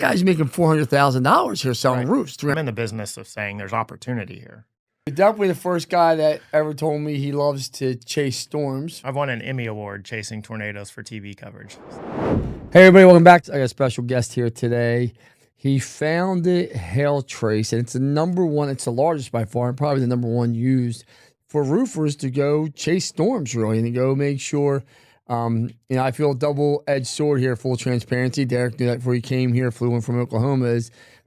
guy's making $400,000 here selling roofs. I'm in the business of saying there's opportunity here. You're definitely the first guy that ever told me he loves to chase storms. I've won an Emmy Award chasing tornadoes for TV coverage. Hey everybody, welcome back. I got a special guest here today. He founded HailTrace, and it's the number one, it's the largest by far, and probably the number one used for roofers to go chase storms, really, and to go make sure, I feel a double-edged sword here, full transparency. Derik knew that before he came here, flew in from Oklahoma.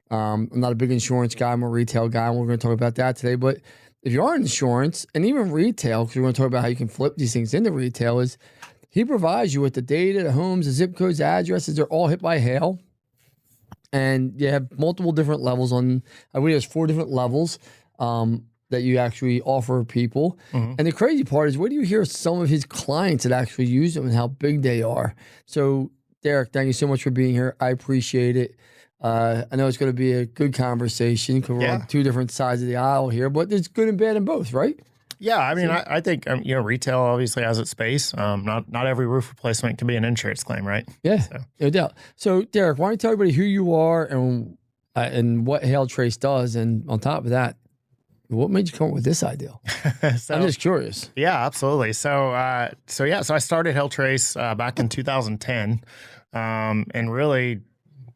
I'm not a big insurance guy, I'm a retail guy, and we're going to talk about that today. But if you are in insurance, and even retail, because we're going to talk about how you can flip these things into retail, is he provides you with the data, the homes, the zip codes, the addresses. They're all hit by hail. And you have multiple different levels on, I believe there's 4 different levels that you actually offer people. Mm-hmm. And the crazy part is, where do you hear some of his clients that actually use them and how big they are? So, Derik, thank you so much for being here. I appreciate it. I know it's going to be a good conversation because we're on 2 different sides of the aisle here, but there's good and bad in both, right? Yeah, I mean, I think retail obviously has its space. Not every roof replacement can be an insurance claim, right? Yeah, no doubt. So, Derik, why don't you tell everybody who you are and what HailTrace does, and on top of that, what made you come up with this idea? I'm just curious. Yeah, absolutely. So I started HailTrace back in 2010, and really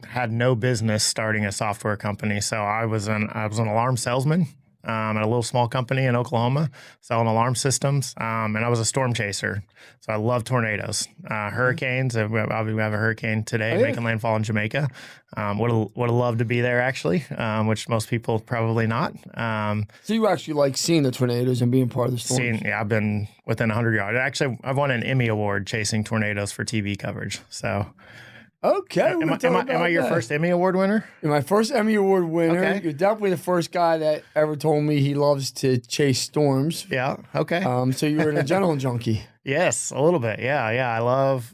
had no business starting a software company. So I was an alarm salesman. At a little small company in Oklahoma selling alarm systems. And I was a storm chaser. So I love tornadoes, hurricanes. We have a hurricane today making landfall in Jamaica. Would have loved to be there actually, which most people probably not. So you actually like seeing the tornadoes and being part of the storm? I've been within 100 yards. Actually, I've won an Emmy Award chasing tornadoes for TV coverage. So. Okay. Am I your first Emmy Award winner? You're my first Emmy Award winner. Okay. You're definitely the first guy that ever told me he loves to chase storms. Yeah. Okay. So you were an adrenaline junkie. Yes, a little bit. Yeah. I love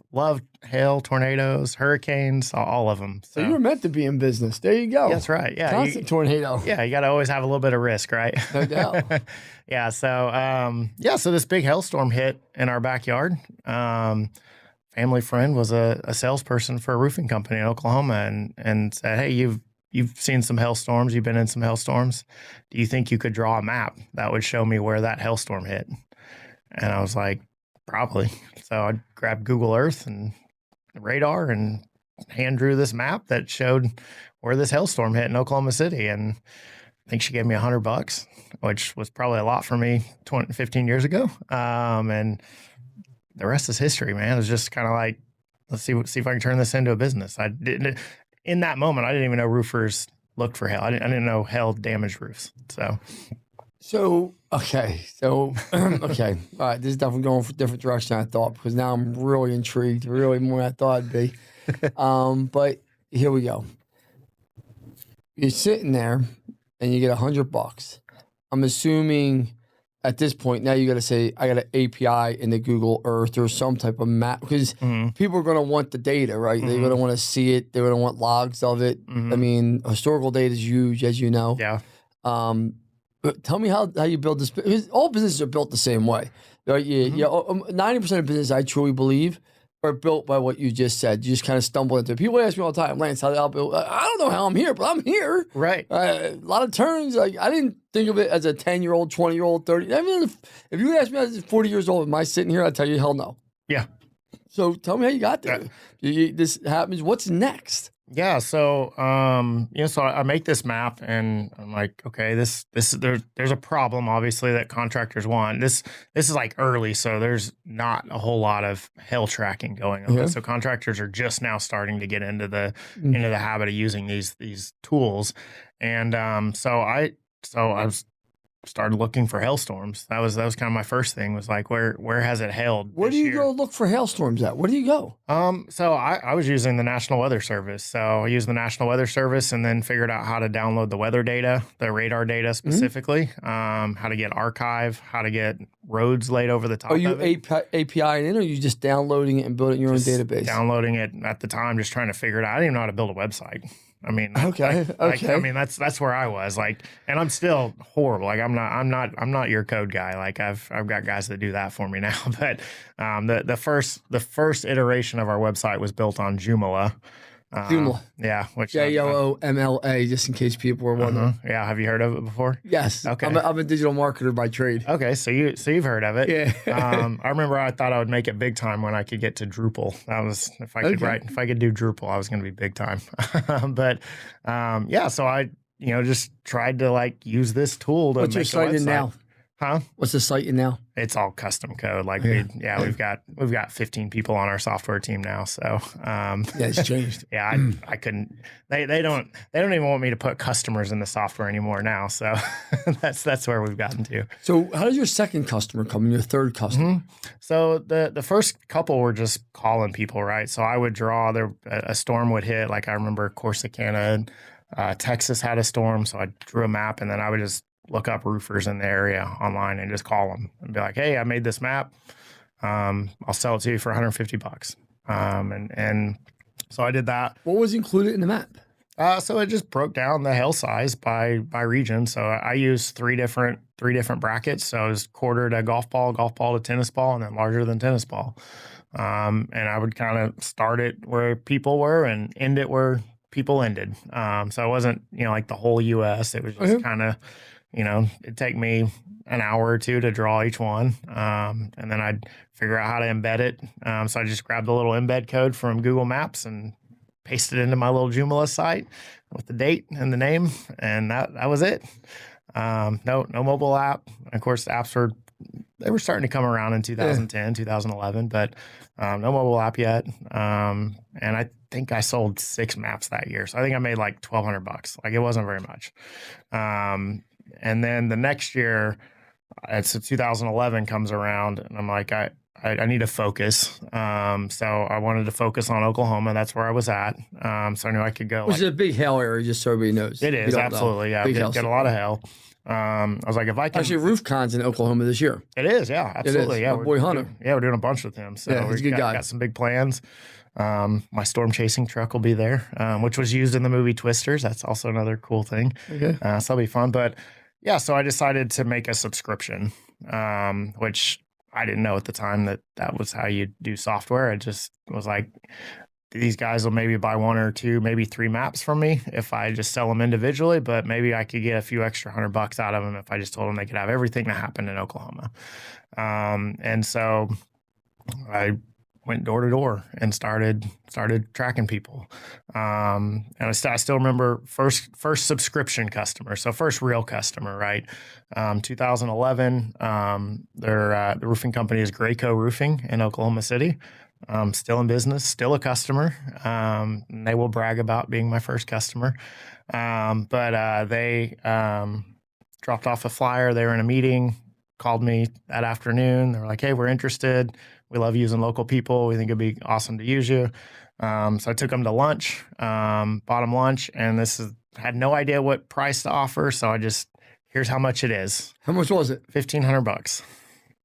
hail, tornadoes, hurricanes, all of them. So you were meant to be in business. There you go. That's right. Yeah. Constant tornado. Yeah. You got to always have a little bit of risk, right? No doubt. Yeah. So, so this big hailstorm hit in our backyard. Family friend was a salesperson for a roofing company in Oklahoma and said, hey, you've seen some hailstorms. You've been in some hailstorms. Do you think you could draw a map that would show me where that hailstorm hit? And I was like, probably. So I grabbed Google Earth and radar and hand drew this map that showed where this hailstorm hit in Oklahoma City. And I think she gave me $100, which was probably a lot for me 15 years ago. And the rest is history, man. It was just kind of like, let's see if I can turn this into a business. In that moment, I didn't even know roofers looked for hail. I didn't know hail damaged roofs. Okay. All right. This is definitely going for a different direction than I thought, because now I'm really intrigued, really more than I thought it'd be. But here we go. You're sitting there and you get $100. I'm assuming at this point, now you got to say, I got an API into Google Earth or some type of map, because people are going to want the data, right? Mm-hmm. They're going to want to see it. They're going to want logs of it. Mm-hmm. I mean, historical data is huge, as you know. Yeah. But tell me how you build this. Because all businesses are built the same way. Right? 90% of business, I truly believe, are built by what you just said. You just kind of stumble into it. People ask me all the time, Lance, how did I build? I don't know how I'm here, but I'm here. Right. A lot of turns. Like, I didn't think of it as a 10-year-old, 20-year-old, 30. I mean, if you ask me, I was 40 years old, am I sitting here? I'd tell you, hell no. Yeah. So tell me how you got there. This happens. What's next? Yeah. So, so I make this map and I'm like, okay, there's a problem obviously that contractors want. This is like early, so there's not a whole lot of hail tracking going on. Yeah. So contractors are just now starting to get into the habit of using these tools. And, so I started looking for hailstorms. That was kind of my first thing, was like, where has it hailed? Where do you go look for hailstorms at? Where do you go? So I was using the National Weather Service. So I used the National Weather Service and then figured out how to download the weather data, the radar data specifically, how to get archive, how to get roads laid over the top of it. Are you API in, or are you just downloading it and building your own database? Downloading it at the time, just trying to figure it out. I didn't even know how to build a website. I mean, okay. I mean, that's where I was, like, and I'm still horrible. Like, I'm not your code guy. Like, I've got guys that do that for me now. But the first iteration of our website was built on Joomla, Joomla. Yeah. Which JOOMLA, just in case people were wondering. Yeah. Have you heard of it before? Yes. Okay. I'm a digital marketer by trade. Okay. So you've heard of it. Yeah. I remember I thought I would make it big time when I could get to Drupal. That was, if I could do Drupal, I was going to be big time. But yeah, so I, just tried to like use this tool to What's your site in now? Huh? What's the site in now? It's all custom code. Like we've got 15 people on our software team now. So yeah, it's changed. Yeah, I couldn't. They don't even want me to put customers in the software anymore now. So that's where we've gotten to. So how does your second customer come and your third customer? So the first couple were just calling people, right? So I would draw a storm would hit. Like I remember Corsicana, Texas had a storm, so I drew a map, and then I would just look up roofers in the area online and just call them and be like, hey, I made this map. I'll sell it to you for $150. And so I did that. What was included in the map? So it just broke down the hail size by region. So I used three different brackets. So it was quarter to golf ball to tennis ball, and then larger than tennis ball. And I would kind of start it where people were and end it where people ended. So it wasn't, like the whole US. It was just kind of, it'd take me an hour or two to draw each one. And then I'd figure out how to embed it. So I just grabbed the little embed code from Google Maps and pasted it into my little Joomla site with the date and the name. And that was it. No mobile app. Of course, apps were starting to come around in 2010, 2011, but no mobile app yet. And I think I sold 6 maps that year. So I think I made like $1,200. Like it wasn't very much. And then the next year, it's 2011 comes around, and I'm like, I need to focus. So I wanted to focus on Oklahoma. That's where I was at. So I knew I could go. Which is a big hail area, just so everybody knows. It is, absolutely. Yeah, get a lot of hail. I was like, if I can. Actually, RoofCon's in Oklahoma this year. It is, yeah, absolutely. It is. Yeah, My boy Hunter. We're doing a bunch with him. So he's a good guy. Got some big plans. My storm chasing truck will be there, which was used in the movie Twisters. That's also another cool thing. Okay. So that'll be fun. But yeah, so I decided to make a subscription, which I didn't know at the time that was how you do software. I just was like, these guys will maybe buy 1 or 2, maybe 3 maps from me if I just sell them individually, but maybe I could get a few extra $100 out of them if I just told them they could have everything that happened in Oklahoma. And so I went door to door and started tracking people. And I still remember first subscription customer. So first real customer, right? 2011, the roofing company is Graco Roofing in Oklahoma City. Still in business, still a customer. And they will brag about being my first customer. But they dropped off a flyer. They were in a meeting, called me that afternoon. They were like, hey, we're interested. We love using local people. We think it'd be awesome to use you. So I took them to lunch, bought them lunch, and had no idea what price to offer. So here's how much it is. How much was it? $1,500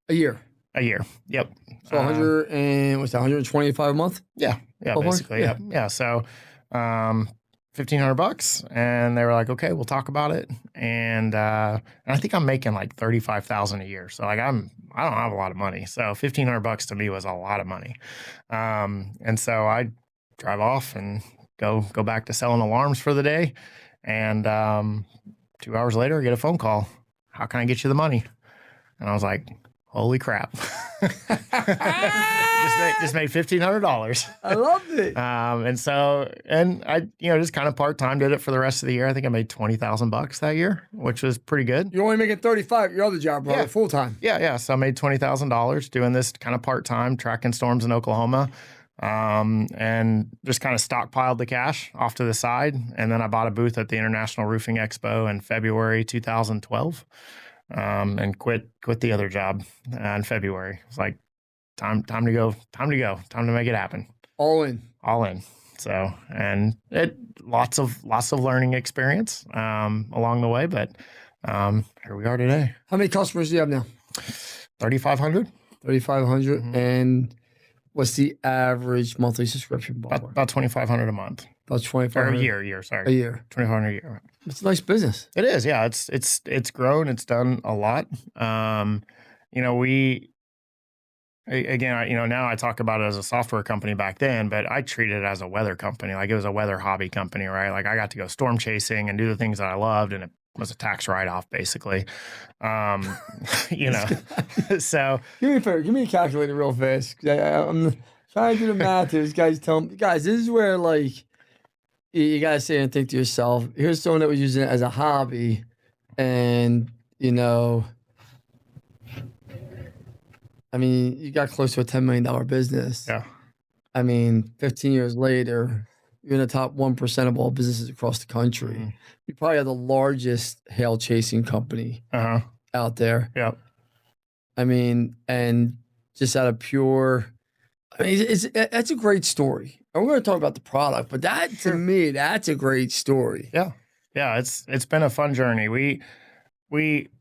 a year. A year. Yep. So 125 a month? Yeah. Yeah. Basically. Yeah. Yeah. So, $1,500, and they were like, okay, we'll talk about it. And I think I'm making like $35,000 a year. So like I don't have a lot of money. So $1,500 to me was a lot of money. And so I drive off and go back to selling alarms for the day. And 2 hours later, I get a phone call. How can I get you the money? And I was like, holy crap. just made $1,500. I loved it. And I, just kind of part-time did it for the rest of the year. I think I made $20,000 that year, which was pretty good. You're only making 35 your other job, brother, full time. Yeah. So I made $20,000 doing this kind of part-time, tracking storms in Oklahoma. And just kind of stockpiled the cash off to the side. And then I bought a booth at the International Roofing Expo in February 2012. And quit the other job in February. It's like time to go, time to make it happen. All in. So, and it lots of learning experience along the way, but here we are today. How many customers do you have now? 3,500. 3,500. Mm-hmm. And what's the average monthly subscription? About $2,500 a month. About $2,500 a year. Sorry, a year. $2,500 a year. It's a nice business. It is, yeah. It's grown. It's done a lot. again, now I talk about it as a software company back then, but I treated it as a weather company. Like it was a weather hobby company, right? Like I got to go storm chasing and do the things that I loved, and it was a tax write-off basically. Um, you know, so Give me a favor. Give me a calculator real fast. I'm trying to do the math here. These guys tell me, guys, this is where like you gotta sit and think to yourself. Here's someone that was using it as a hobby, and I mean, you got close to a $10 million business. yeah. I mean, 15 years later, you're in the top 1% of all businesses across the country. Mm-hmm. You probably have the largest hail chasing company out there. Yeah. I mean, and just out of pure, I mean, that's a great story. And we're going to talk about the product, but that to me, that's a great story. Yeah. Yeah. It's been a fun journey.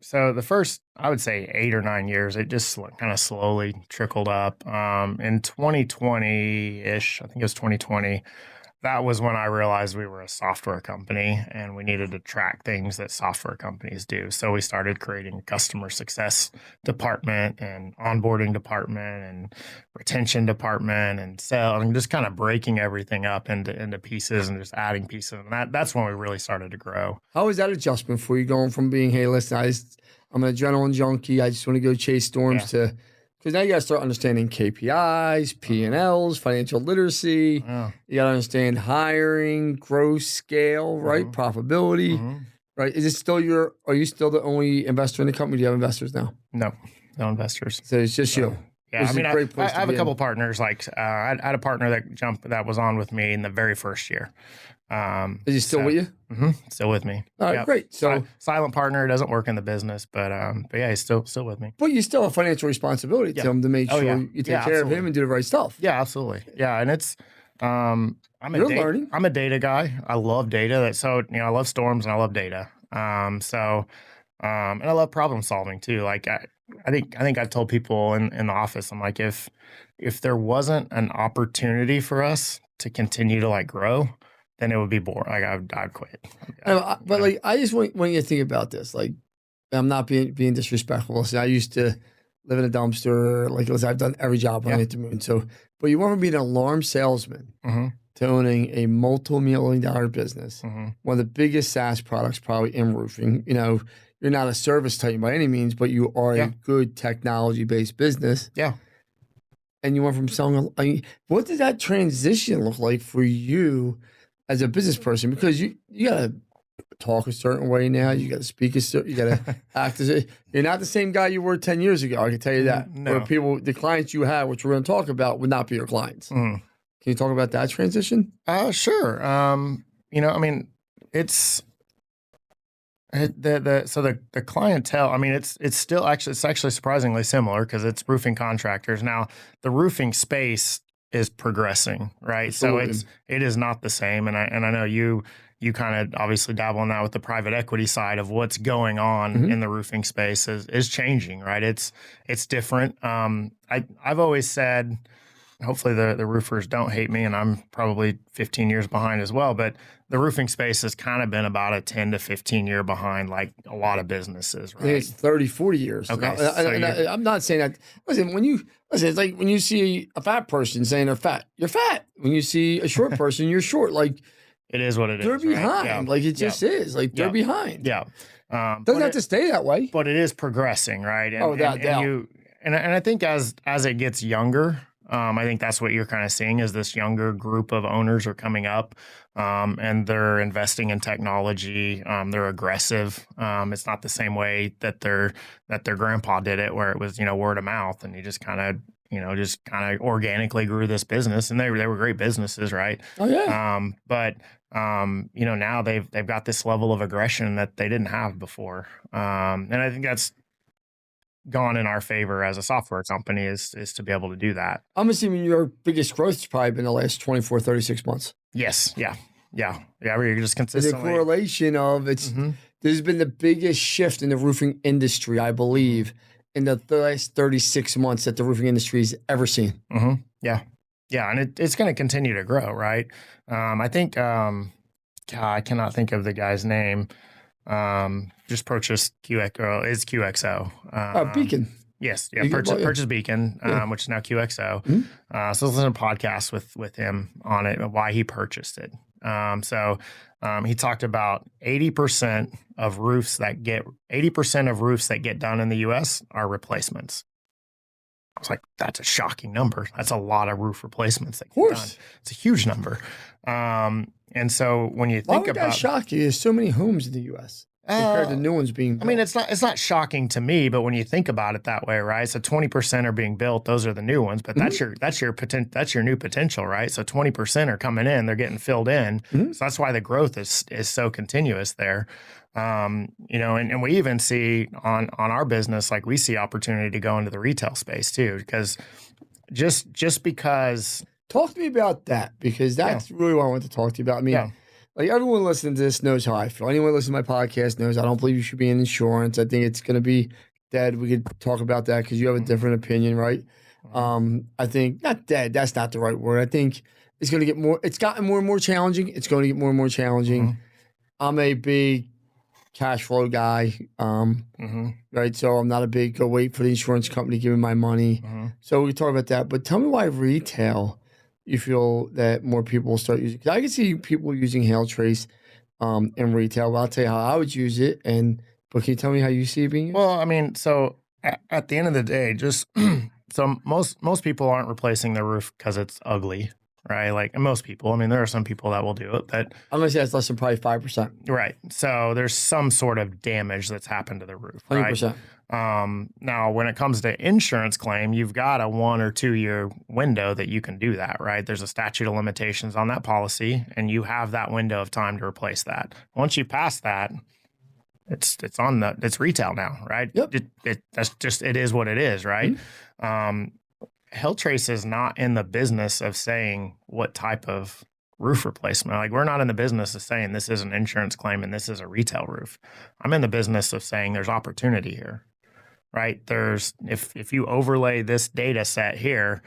So the first, I would say 8 or 9 years, it just kind of slowly trickled up. In 2020-ish, I think it was 2020, that was when I realized we were a software company and we needed to track things that software companies do. So we started creating a customer success department and onboarding department and retention department and sales, and just kind of breaking everything up into pieces and just adding pieces. And that's when we really started to grow. How was that adjustment for you going from being, hey, listen, I'm an adrenaline junkie. I just want to go chase storms to, because now you got to start understanding KPIs, P&Ls, financial literacy. You got to understand hiring, growth, scale, right? Profitability, right? Is it still are you still the only investor in the company? Do you have investors now? No investors. So it's just you. Yeah, I mean, I have a couple partners. Like I had a partner that was on with me in the very first year. Is he still with you? Mm-hmm, still with me. All right, great. So silent partner, doesn't work in the business, but yeah, he's still with me. But you still have financial responsibility to him to make sure you take care of him and do the right stuff. Yeah, absolutely. Yeah, and it's I'm a data guy. I love data. I love storms and I love data. And I love problem solving too. Like I think I've told people in the office, I'm like, if there wasn't an opportunity for us to continue to like grow, then it would be boring. Like I'd quit. But like, I just want you to think about this. Like, I'm not being disrespectful. Listen, I used to live in a dumpster. Like, listen, I've done every job on the moon. So, but you went from being an alarm salesman to owning a multi-million-dollar business, one of the biggest SaaS products probably in roofing. You're not a service titan by any means, but you are a good technology-based business. Yeah. And you went from selling. What did that transition look like for you as a business person? Because you got to talk a certain way now. You got to speak you got to act you're not the same guy you were 10 years ago. I can tell you that. No. Where the clients you had, which we're going to talk about, would not be your clients. Can you talk about that transition? Sure. I mean, it's the clientele. I mean, it's actually surprisingly similar because it's roofing contractors. Now, the roofing space is progressing, right? Absolutely. So it is not the same. And I know you kind of obviously dabble in that with the private equity side of what's going on in the roofing space is changing, right? It's different. I've always said, hopefully the roofers don't hate me, and I'm probably 15 years behind as well, but the roofing space has kind of been about a 10 to 15 year behind, like a lot of businesses, right? I think it's 30, 40 years. Okay. I'm not saying that. Listen, it's like when you see a fat person saying they're fat, you're fat. When you see a short person, you're short. Like, it is what it is. They're behind. Right? Yeah. Like, it just is. Like, they're behind. Yeah. Doesn't have to stay that way. But it is progressing, right? And I think as it gets younger, I think that's what you're kind of seeing is this younger group of owners are coming up, and they're investing in technology. They're aggressive. It's not the same way that their grandpa did it, where it was word of mouth, and you just kind of organically grew this business, and they were great businesses, right? Oh yeah. But now they've got this level of aggression that they didn't have before, and I think that's gone in our favor as a software company is to be able to do that. I'm assuming your biggest growth has probably been the last 24, 36 months. Yes. Yeah. We're just consistently. The correlation of there's been the biggest shift in the roofing industry, I believe, in the last 36 months that the roofing industry has ever seen. Yeah. And it's going to continue to grow, right? I think, I cannot think of the guy's name. Just purchased QXO. Beacon. Yes. Yeah. You get bought, yeah. Purchase Beacon, Yeah. which is now QXO. Mhm. So listen to a podcast with him on it, why he purchased it. He talked about 80% of roofs that get done in the US are replacements. I was like, that's a shocking number. That's a lot of roof replacements that get done. It's a huge number. And so when you Why think would that about, shock you? There's so many homes in the U.S. compared to new ones being built. I mean, it's not shocking to me, but when you think about it that way, right? So 20% are being built; those are the new ones. But that's your new potential, right? So 20% are coming in; they're getting filled in. So that's why the growth is so continuous there. And we even see on our business, like we see opportunity to go into the retail space too, because just because. Talk to me about that, because that's really what I want to talk to you about. I mean, like everyone listening to this knows how I feel. Anyone listening to my podcast knows I don't believe you should be in insurance. I think it's going to be dead. We could talk about that because you have a different opinion, right? I think not dead. That's not the right word. I think it's going to get more. It's gotten more and more challenging. It's going to get more and more challenging. I'm a big cash flow guy, right? So I'm not a big go wait for the insurance company to give me my money. So we can talk about that. But tell me why retail you feel that more people will start using. Because I can see people using HailTrace in retail. But I'll tell you how I would use it. But can you tell me how you see it being used? Well, I mean, so at the end of the day, just so most people aren't replacing their roof because it's ugly, right? Like most people. I mean, there are some people that will do it, but I'm gonna say it's less than probably 5%. Right. So there's some sort of damage that's happened to the roof, right? 100%. Now, when it comes to insurance claim, you've got a 1 or 2 year window that you can do that, right? There's a statute of limitations on that policy, and you have that window of time to replace that. Once you pass that, it's retail now, right? Yep. It is what it is, right? HailTrace is not in the business of saying what type of roof replacement. Like, we're not in the business of saying this is an insurance claim and this is a retail roof. I'm in the business of saying there's opportunity here, right? If you overlay this data set here,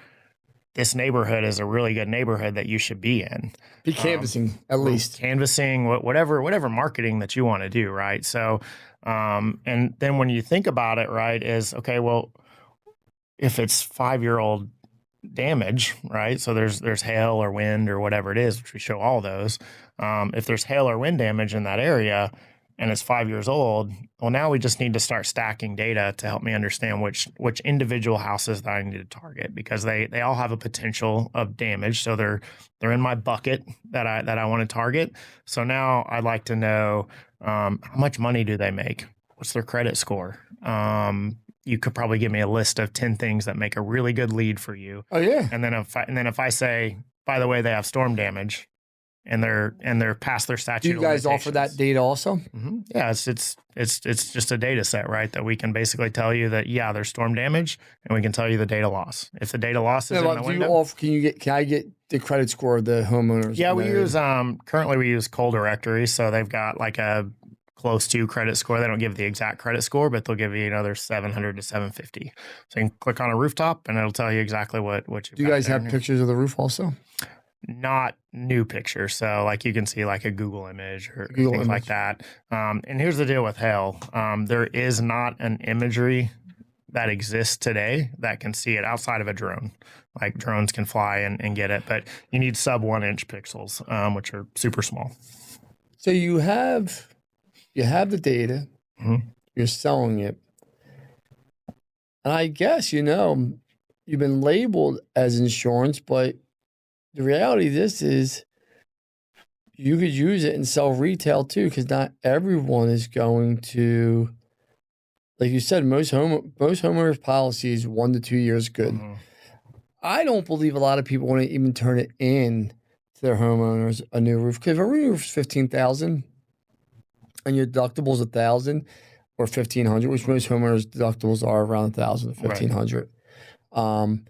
this neighborhood is a really good neighborhood that you should be in. Be canvassing, at least. Canvassing, whatever marketing that you want to do, right? So, and then when you think about it, right, is, okay, well, if it's 5-year-old damage, right? So there's hail or wind or whatever it is, which we show all those. If there's hail or wind damage in that area and it's 5 years old, well, now we just need to start stacking data to help me understand which individual houses that I need to target, because they all have a potential of damage. So they're in my bucket that I want to target. So now I'd like to know how much money do they make? What's their credit score? You could probably give me a list of 10 things that make a really good lead for you. Oh yeah. And then if I say, by the way, they have storm damage and they're past their statute. Do you guys offer that data also? Yeah, it's just a data set, right? That we can basically tell you that, yeah, there's storm damage, and we can tell you the data loss. If the data loss is in the window. Can I get the credit score of the homeowners? Yeah, we use currently we use Coal Directory, so they've got like a close to credit score. They don't give the exact credit score, but they'll give you another 700 to 750. So you can click on a rooftop and it'll tell you exactly what you've got. Do you guys have pictures of the roof also? Not new pictures. So like you can see like a Google image or things like that. And here's the deal with hail. There is not an imagery that exists today that can see it outside of a drone. Like drones can fly and get it, but you need sub 1 inch pixels, which are super small. So you have the data, you're selling it. And I guess, you've been labeled as insurance, but the reality of this is you could use it and sell retail too, because not everyone is going to, like you said, most homeowners policies 1 to 2 years good. I don't believe a lot of people want to even turn it in to their homeowners, a new roof. Because if a roof is $15,000 and your deductible is $1,000 or $1,500, which most homeowners deductibles are around $1,000 to $1,500,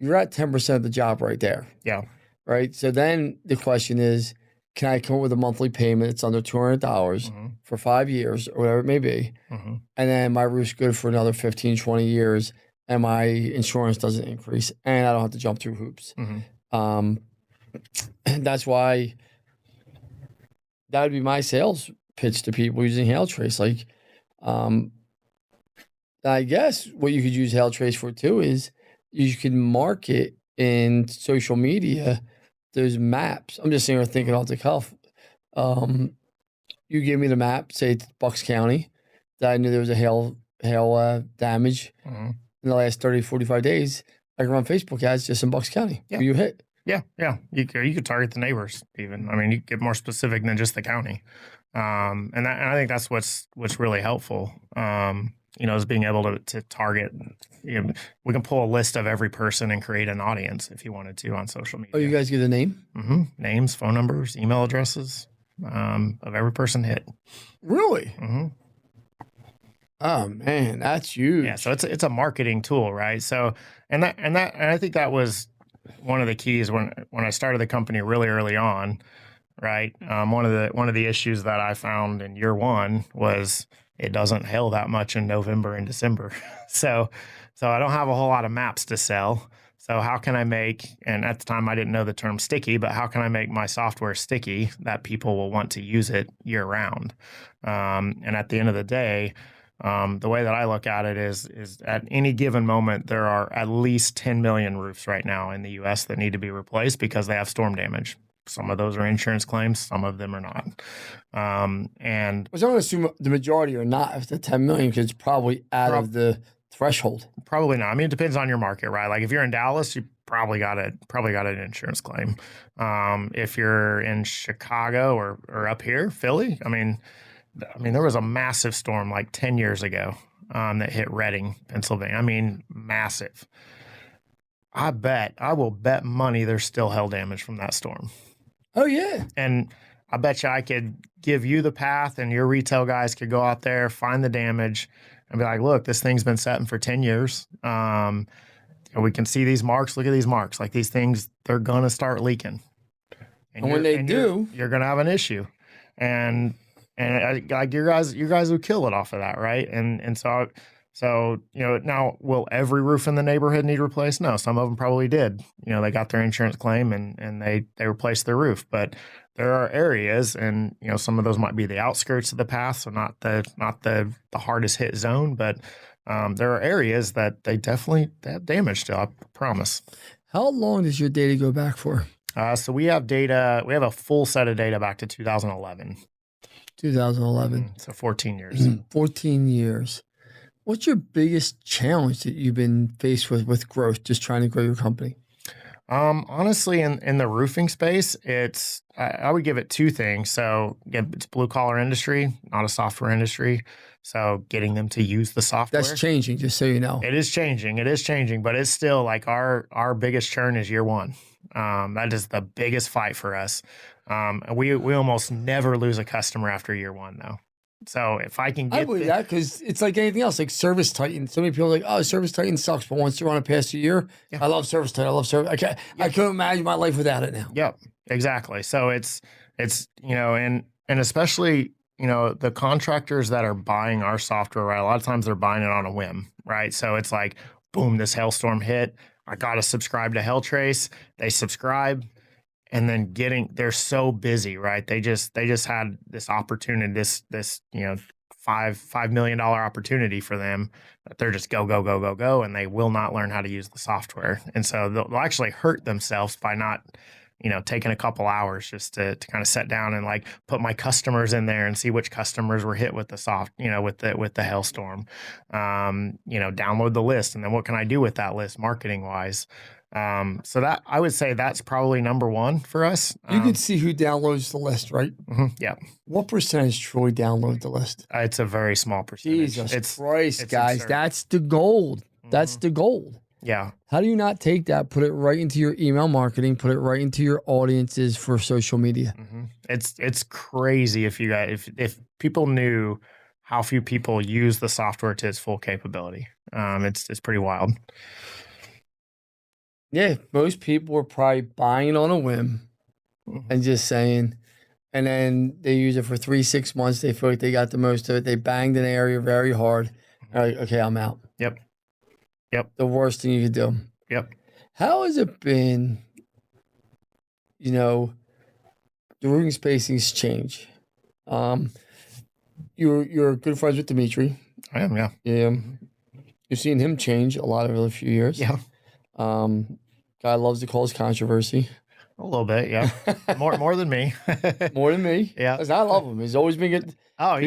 you're at 10% of the job right there. Yeah. Right. So then the question is, can I come up with a monthly payment? It's under $200 for 5 years or whatever it may be. And then my roof's good for another 15, 20 years. And my insurance doesn't increase. And I don't have to jump through hoops. And that's why that would be my sales pitch to people using HailTrace. Like, I guess what you could use HailTrace for too is you can market in social media. There's maps. I'm just sitting here thinking off the cuff. Um, you give me the map, say it's Bucks County, that I knew there was a hail damage Mhm. in the last 30, 45 days. I can run Facebook ads just in Bucks County. Yeah. Who you hit. Yeah, yeah. You could target the neighbors even. I mean, you get more specific than just the county, and I think that's what's really helpful. Is being able to target. We can pull a list of every person and create an audience if you wanted to on social media. Oh, you guys get a name? Mm-hmm. Names, phone numbers, email addresses of every person hit. Really? Mm-hmm. Oh man, that's huge. Yeah, so it's a marketing tool, right? So and I think that was one of the keys when I started the company really early on, right? One of the issues that I found in year one was it doesn't hail that much in November and December, so I don't have a whole lot of maps to sell. So how can I make? And at the time I didn't know the term sticky, but how can I make my software sticky that people will want to use it year round? And at the end of the day, the way that I look at it is at any given moment, there are at least 10 million roofs right now in the US that need to be replaced because they have storm damage. Some of those are insurance claims, some of them are not. And Which I'm going to assume the majority are not, if the 10 million, because it's probably out of the threshold. Probably not. I mean, it depends on your market, right? Like if you're in Dallas, you probably got an insurance claim. If you're in Chicago or up here, Philly, I mean, there was a massive storm like 10 years ago that hit Reading, Pennsylvania. I mean, massive. I will bet money there's still hail damage from that storm. Oh, yeah. And I bet you I could give you the path and your retail guys could go out there, find the damage, and be like, look, this thing's been setting for 10 years. We can see these marks. Look at these marks. Like these things, they're going to start leaking. And when they do, you're going to have an issue. And like your guys would kill it off of that, right? And so now will every roof in the neighborhood need replaced? No, some of them probably did. They got their insurance claim and they replaced their roof. But there are areas, and some of those might be the outskirts of the path, so not the hardest hit zone, but there are areas that they have damage to. I promise. How long does your data go back for? So we have data. We have a full set of data back to 2011. 2011. So 14 years. 14 years. What's your biggest challenge that you've been faced with growth, just trying to grow your company? Honestly, in the roofing space, I would give it two things. So it's blue collar industry, not a software industry. So getting them to use the software. That's changing, just so you know. It is changing, but it's still like our biggest churn is year one. That is the biggest fight for us. We almost never lose a customer after year one, though. So if I can get I believe that, because it's like anything else, like Service Titan. So many people are like, oh, Service Titan sucks, but once you're on it past a year, I love Service Titan. I love Service. I couldn't imagine my life without it now. Yep, exactly. So it's and especially the contractors that are buying our software, right? A lot of times they're buying it on a whim, right? So it's like, boom, this hailstorm hit. I got to subscribe to HailTrace. They subscribe. And then they're so busy, right? They just had this opportunity, this $5 million opportunity for them that they're just go, and they will not learn how to use the software. And so they'll actually hurt themselves by not, taking a couple hours just to kind of sit down and like put my customers in there and see which customers were hit with the with the hailstorm. Download the list, and then what can I do with that list marketing wise? So that I would say that's probably number one for us. You can see who downloads the list, right? Mm-hmm, yeah. What percentage truly download the list? It's a very small percentage. Jesus Christ, guys. Absurd. That's the gold. That's the gold. Yeah. How do you not take that, put it right into your email marketing, put it right into your audiences for social media? Mm-hmm. It's crazy if people knew how few people use the software to its full capability. It's pretty wild. Yeah, most people are probably buying it on a whim and just saying, and then they use it for 3-6 months. They feel like they got the most of it. They banged an area very hard. All right, okay, I'm out. Yep. The worst thing you could do. Yep. How has it been, the roofing spacings change? You're good friends with Dimitri. I am, yeah. Yeah. You've seen him change a lot over the few years. Yeah. Guy loves to cause controversy. A little bit, yeah. More than me. More than me. Yeah. 'Cause I love him. He's always been good. Oh,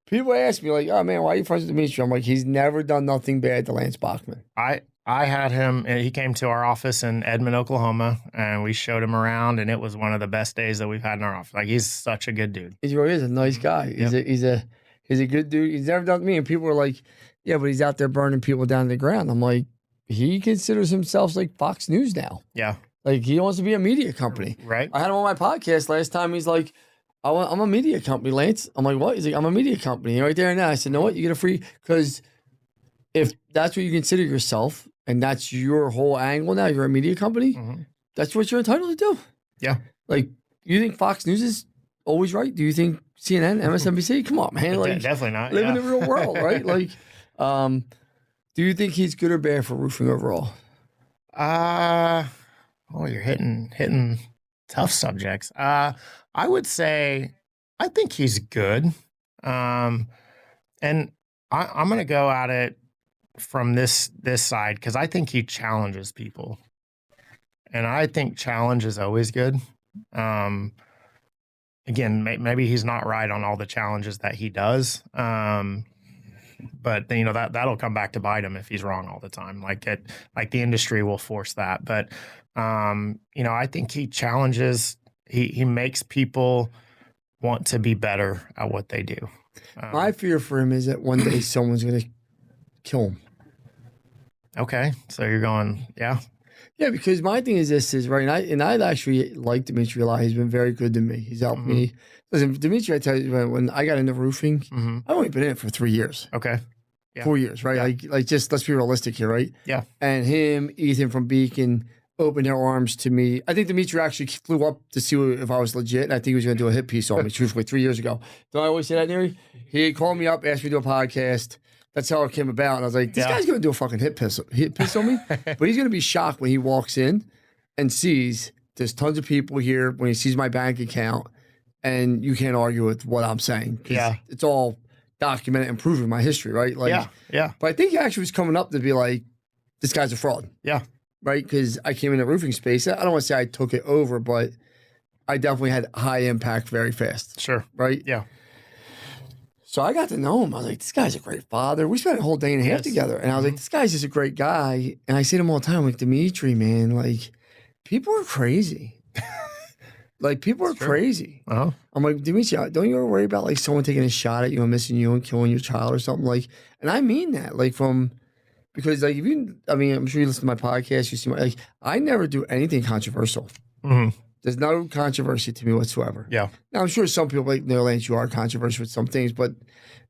People ask me like, "Oh man, why are you friends with Dimitri?" I'm like, he's never done nothing bad to Lance Bachmann. I had him, and he came to our office in Edmond, Oklahoma, and we showed him around, and it was one of the best days that we've had in our office. Like, he's such a good dude. He really is a nice guy. He's a good dude. He's never done me. And people are like, "Yeah, but he's out there burning people down to the ground." I'm like, he considers himself like Fox News now. Yeah. Like he wants to be a media company. Right. I had him on my podcast last time. He's like, I'm a media company, Lance. I'm like, what? He's like, I'm a media company. And right there and now, I said, know what? You get a free, because if that's what you consider yourself and that's your whole angle now, you're a media company, that's what you're entitled to do. Yeah. Like, you think Fox News is always right? Do you think CNN, MSNBC? Come on, man. Like, definitely not. Live in the real world, right? Like, do you think he's good or bad for roofing overall? Oh, you're hitting tough subjects. I would say I think he's good. And I'm going to go at it from this side because I think he challenges people. And I think challenge is always good. Again, maybe he's not right on all the challenges that he does. But that'll come back to bite him if he's wrong all the time. Like the industry will force that. But I think he challenges. He makes people want to be better at what they do. My fear for him is that one day someone's going to kill him. Okay, so you're going, yeah. Yeah, because my thing is right, and I'd actually like Dimitri a lot. He's been very good to me. He's helped me. Listen, Dimitri, I tell you, when I got into roofing, I've only been in it for 3 years. Okay. Yeah. 4 years, right? Yeah. Like just let's be realistic here, right? Yeah. And him, Ethan from Beacon, opened their arms to me. I think Dimitri actually flew up to see if I was legit, and I think he was going to do a hit piece on me, truthfully, 3 years ago. Don't I always say that, Neri? He called me up, asked me to do a podcast. That's how it came about. And I was like, this guy's going to do a fucking hit piss on me. But he's going to be shocked when he walks in and sees there's tons of people here, when he sees my bank account, and you can't argue with what I'm saying. Yeah. It's all documented and proven my history, right? Like, yeah. But I think he actually was coming up to be like, this guy's a fraud. Yeah. Right? Because I came in the roofing space. I don't want to say I took it over, but I definitely had high impact very fast. Sure. Right? Yeah. So I got to know him. I was like, this guy's a great father. We spent a whole day and a half together. And I was like, this guy's just a great guy. And I say to him all the time, like, Dimitri, man, like, people are crazy. Like, people are crazy. Uh-huh. I'm like, Dimitri, don't you ever worry about, like, someone taking a shot at you and missing you and killing your child or something? Like, and I mean that, like, because, like, I'm sure you listen to my podcast, you see like, I never do anything controversial. There's no controversy to me whatsoever. Yeah. Now, I'm sure some people like, no, Lance, you are controversial with some things, but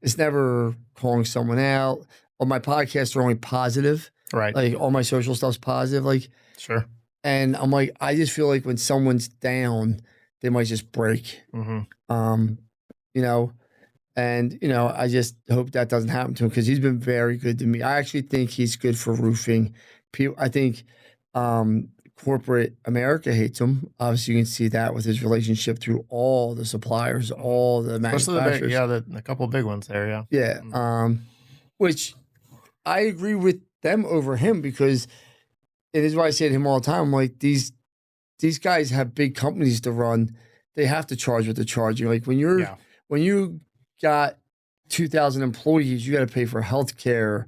it's never calling someone out. On my podcasts are only positive. Right. Like, all my social stuff's positive. Like, sure. And I'm like, I just feel like when someone's down, they might just break. I just hope that doesn't happen to him because he's been very good to me. I actually think he's good for roofing. I think corporate America hates him. Obviously, you can see that with his relationship through all the suppliers, all the manufacturers. A couple of big ones there, yeah. Yeah, which I agree with them over him because it is why I say to him all the time, I'm like, these guys have big companies to run. They have to charge what they're charging. Like when you got 2,000 employees, you got to pay for healthcare,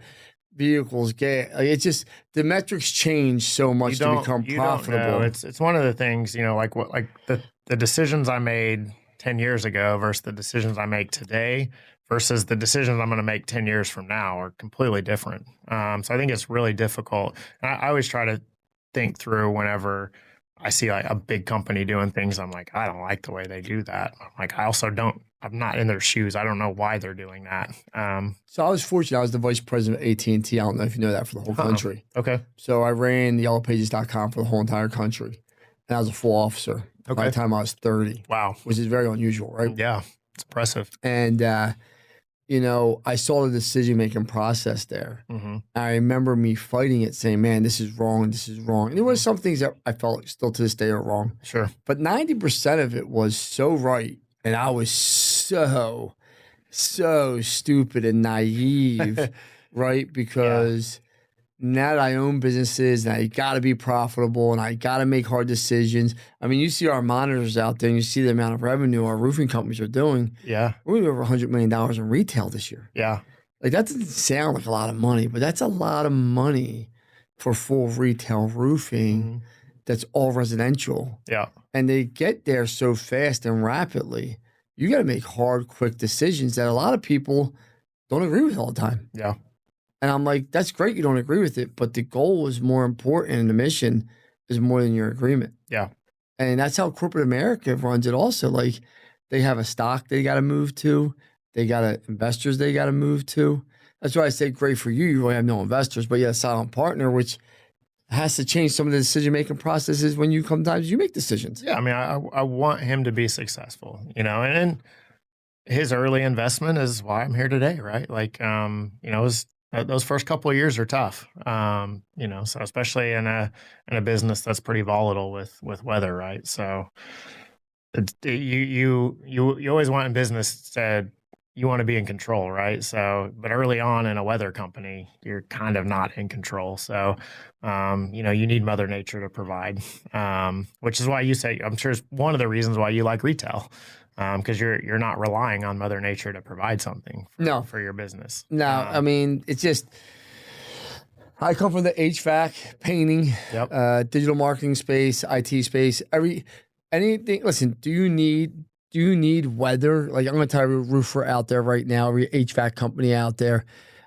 vehicles, gas. Like it's just the metrics change so much to become profitable. It's one of the things, the decisions I made 10 years ago versus the decisions I make today versus the decisions I'm going to make 10 years from now are completely different. So I think it's really difficult. And I always try to think through whenever I see like a big company doing things, I'm like, I don't like the way they do that. Like, I'm not in their shoes. I don't know why they're doing that. So I was fortunate. I was the vice president of AT&T. I don't know if you know that for the whole country. Okay. So I ran yellowpages.com for the whole entire country. And I was a full officer by the time I was 30. Wow. Which is very unusual, right? Yeah. It's impressive. And, I saw the decision-making process there. I remember me fighting it, saying, man, this is wrong, this is wrong. And there was some things that I felt still to this day are wrong. Sure. But 90% of it was so right. And I was so stupid and naive right? Because now that I own businesses and I got to be profitable and I got to make hard decisions. I mean, you see our monitors out there and you see the amount of revenue our roofing companies are doing. Yeah. We're going to do over $100 million in retail this year. Yeah. Like that doesn't sound like a lot of money, but that's a lot of money for full retail roofing that's all residential. Yeah. And they get there so fast and rapidly. You got to make hard, quick decisions that a lot of people don't agree with all the time. Yeah. And I'm like, that's great you don't agree with it, but the goal is more important and the mission is more than your agreement. Yeah. And that's how corporate America runs it also. Like they have a stock they got to move to. They got investors they got to move to. That's why I say great for you. You really have no investors, but you have a silent partner, which has to change some of the decision-making processes when you sometimes you make decisions. Yeah. I mean, I want him to be successful, and his early investment is why I'm here today. Right. Like, those first couple of years are tough. So especially in a business that's pretty volatile with weather. Right. So you always want in business to, you want to be in control, right? So, but early on in a weather company, you're kind of not in control. So, you need Mother Nature to provide, which is why you say, I'm sure it's one of the reasons why you like retail, because you're not relying on Mother Nature to provide something for your business. No, I mean, it's just, I come from the HVAC, painting, digital marketing space, IT space, anything. Listen, do you need weather? Like I'm going to tell you a roofer out there right now, every HVAC company out there.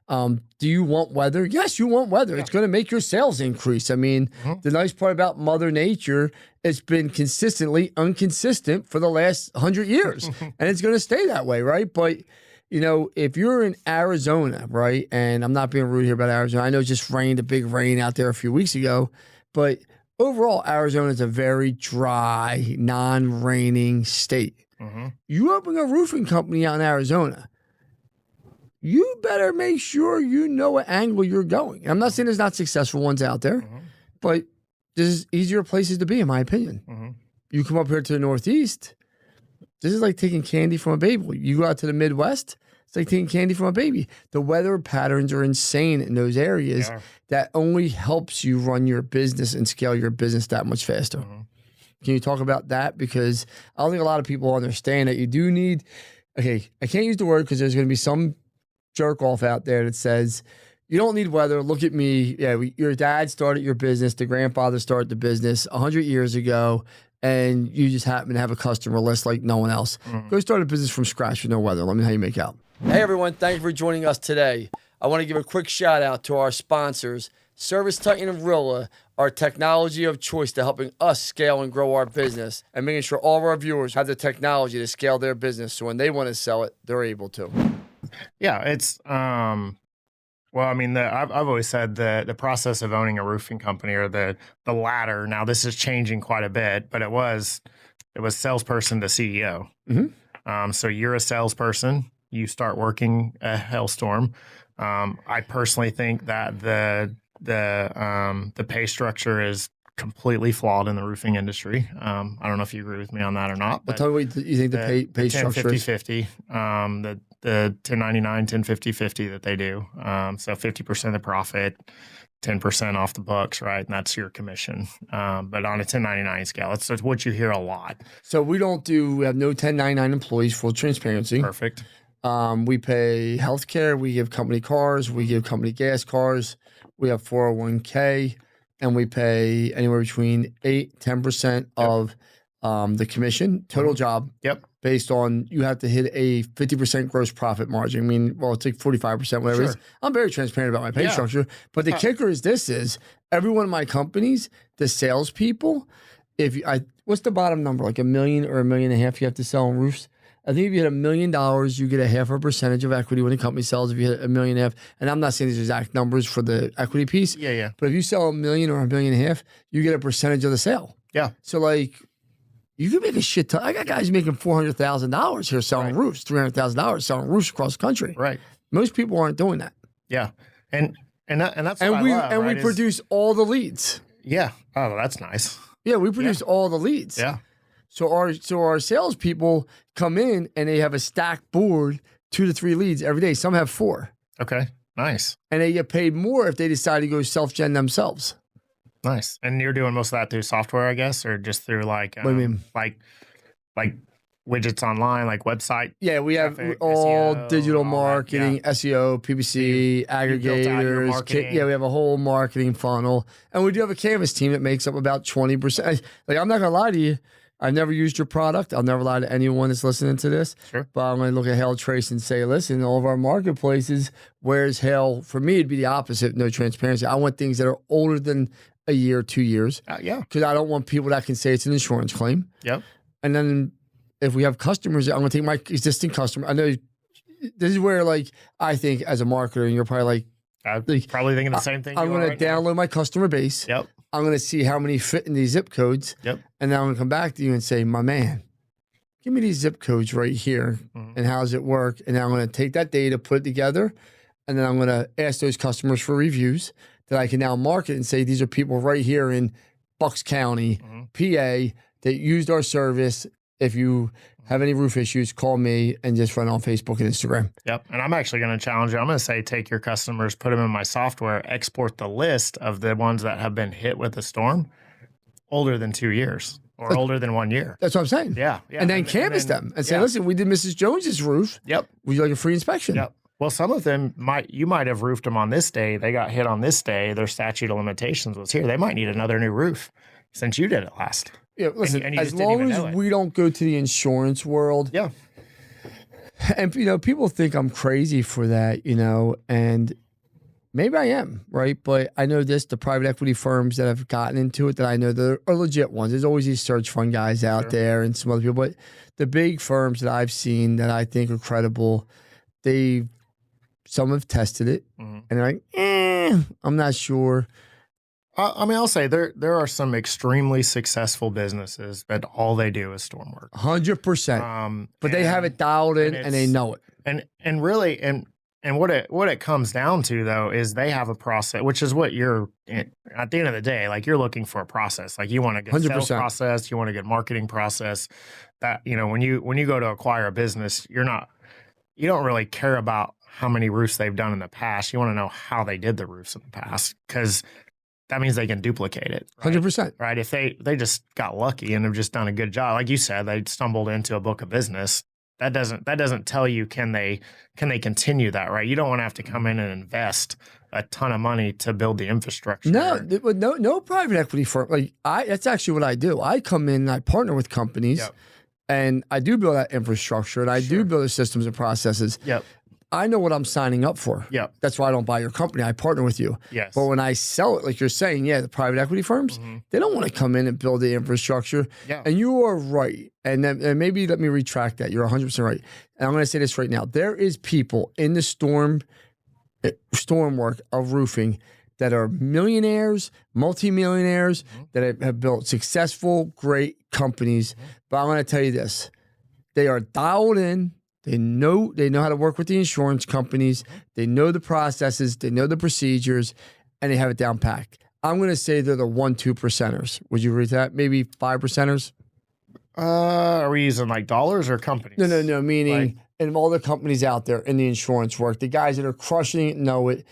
Do you want weather? Yes, you want weather. Yeah. It's going to make your sales increase. I mean, the nice part about Mother Nature, it's been consistently inconsistent for the last 100 years. And it's going to stay that way, right? But, if you're in Arizona, right, and I'm not being rude here about Arizona. I know it just rained, a big rain out there a few weeks ago. But overall, Arizona is a very dry, non-raining state. You open a roofing company out in Arizona, you better make sure you know what angle you're going. And I'm not saying there's not successful ones out there, but there's easier places to be, in my opinion. You come up here to the Northeast, this is like taking candy from a baby. You go out to the Midwest, it's like taking candy from a baby. The weather patterns are insane in those areas. That only helps you run your business and scale your business that much faster. Can you talk about that? Because I don't think a lot of people understand that you do need, I can't use the word because there's going to be some jerk off out there that says, you don't need weather. Look at me. Yeah, your dad started your business. The grandfather started the business 100 years ago, and you just happen to have a customer list like no one else. Go start a business from scratch with no weather. Let me know how you make out. Hey, everyone. Thank you for joining us today. I want to give a quick shout out to our sponsors, Service Titan and Rilla, our technology of choice to helping us scale and grow our business and making sure all of our viewers have the technology to scale their business so when they want to sell it, they're able to. Yeah, it's well, I mean, I've always said the process of owning a roofing company, or the ladder. Now this is changing quite a bit, but it was salesperson to CEO. So you're a salesperson. You start working a hailstorm. I personally think that the pay structure is completely flawed in the roofing industry. I don't know if you agree with me on that or not. But tell me what you think the pay structure is. 50-50, the 1099, 1050-50 that they do. So 50% of the profit, 10% off the books, right? And that's your commission. But on a 1099 scale, it's what you hear a lot. So we have no 1099 employees, full transparency. Perfect. We pay healthcare. We give company cars. We give company gas cars. We have 401k, and we pay anywhere between 8-10% of the commission, total job. Based on, you have to hit a 50% gross profit margin. I mean, well, it's like 45%, whatever it is. I'm very transparent about my pay structure. But the kicker is every one of my companies, the salespeople, what's the bottom number? Like $1 million or $1.5 million you have to sell on roofs? I think if you hit $1 million, you get a 0.5% of equity when the company sells. If you hit $1.5 million, and I'm not saying these exact numbers for the equity piece. But if you sell $1 million or $1.5 million, you get a percentage of the sale. So like, you can make a shit ton. I got guys making $400,000 here selling roofs, $300,000 selling roofs across the country. Most people aren't doing that. And that's what I love, and we produce all the leads. Oh, that's nice. We produce all the leads. So our salespeople come in and they have a stacked board, 2 to 3 leads every day. Some have 4. Nice. And they get paid more if they decide to go self-gen themselves. Nice. And you're doing most of that through software, I guess, or just through like, What do you mean? like widgets online, like website? Yeah, we have traffic, all SEO, digital all that, marketing, SEO, PPC, you've built out your aggregators. marketing. Yeah, we have a whole marketing funnel. And we do have a canvas team that makes up about 20%. Like, I'm not going to lie to you. I've never used your product. I'll never lie to anyone that's listening to this. Sure. But I'm going to look at HailTrace and say, listen, all of our marketplaces, where's Hail? For me, it'd be the opposite, no transparency. I want things that are older than a year, 2 years. Yeah. Because I don't want people that can say it's an insurance claim. Yep. And then if we have customers, I'm going to take my existing customer. I know this is where, like, I think as a marketer, and you're probably I'm like, probably thinking the same thing. I'm going to download my customer base. Yep. I'm going to see how many fit in these zip codes. Yep. And then I'm going to come back to you and say, my man, give me these zip codes right here. And how does it work? And then I'm going to take that data, put it together. And then I'm going to ask those customers for reviews that I can now market and say, these are people right here in Bucks County, PA, that used our service. If you have any roof issues, call me, and just run on Facebook and Instagram. Yep. And I'm actually going to challenge you. I'm going to say, take your customers, put them in my software, export the list of the ones that have been hit with a storm older than 2 years or older than 1 year. That's what I'm saying. Yeah. And then canvas them and say, listen, we did Mrs. Jones's roof. Yep. Would you like a free inspection? Yep. Well, some of them you might have roofed them on this day. They got hit on this day. Their statute of limitations was here. They might need another new roof since you did it last. Yeah, listen, and you as just didn't even long know as it. we don't go to the insurance world. Yeah. And, people think I'm crazy for that, and maybe I am, right? But I know the private equity firms that have gotten into it that I know that are legit ones. There's always these search fund guys out there and some other people. But the big firms that I've seen that I think are credible, some have tested it and they're like, I'm not sure. I mean, I'll say there are some extremely successful businesses that all they do is storm work. 100%. But they have it dialed in and they know it. And really, and what it comes down to though is they have a process, which is what you're at the end of the day, like you're looking for a process. Like you want a good 100%. sales process, you want a good marketing process. That when you go to acquire a business, you don't really care about how many roofs they've done in the past. You want to know how they did the roofs in the past, because that means they can duplicate it. Right? 100%. Right. If they just got lucky and have just done a good job, like you said, they stumbled into a book of business. That doesn't tell you can they continue that, right? You don't want to have to come in and invest a ton of money to build the infrastructure. No private equity firm. Like that's actually what I do. I come in and I partner with companies, and I do build that infrastructure, and I do build the systems and processes. Yep. I know what I'm signing up for. Yep. That's why I don't buy your company. I partner with you. Yes. But when I sell it, like you're saying, the private equity firms, they don't want to come in and build the infrastructure. Yeah. And you are right. And then maybe let me retract that. You're 100% right. And I'm going to say this right now. There is people in the storm work of roofing that are millionaires, multimillionaires, that have built successful, great companies. But I'm going to tell you this. They are dialed in. They know how to work with the insurance companies. They know the processes. They know the procedures, and they have it down packed. I'm going to say they're the 1-2%ers. Would you agree with that? Maybe 5%ers? Are we using like dollars or companies? No. Meaning, in all the companies out there in the insurance work, the guys that are crushing it know it.